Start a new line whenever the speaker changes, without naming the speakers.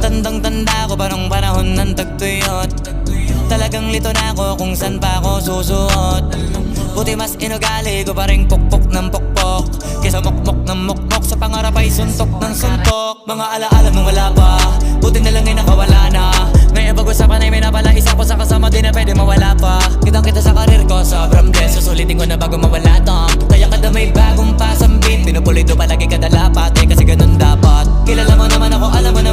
Tandang-tanda ko parang panahon ng tagtuyot. Talagang lito na ako kung san pa ako susuot. Buti mas inugali ko pa rin pukpok ng pukpok kesa mukmok ng mukmok, sa pangarap ay suntok ng suntok. Mga alaala nung wala pa, buti na lang ay nakawala na. Ngayon pag-usapan ay may napala, isa ko sa kasama di na pwede mawala pa. Kitang kita sa karir ko, sobrang blessed, susulitin ko na bago mawala to. Kaya kada may bagong pasambit, pinupulido palagi kada lapat, kasi ganun dapat. Kilala mo naman ako, alam mo na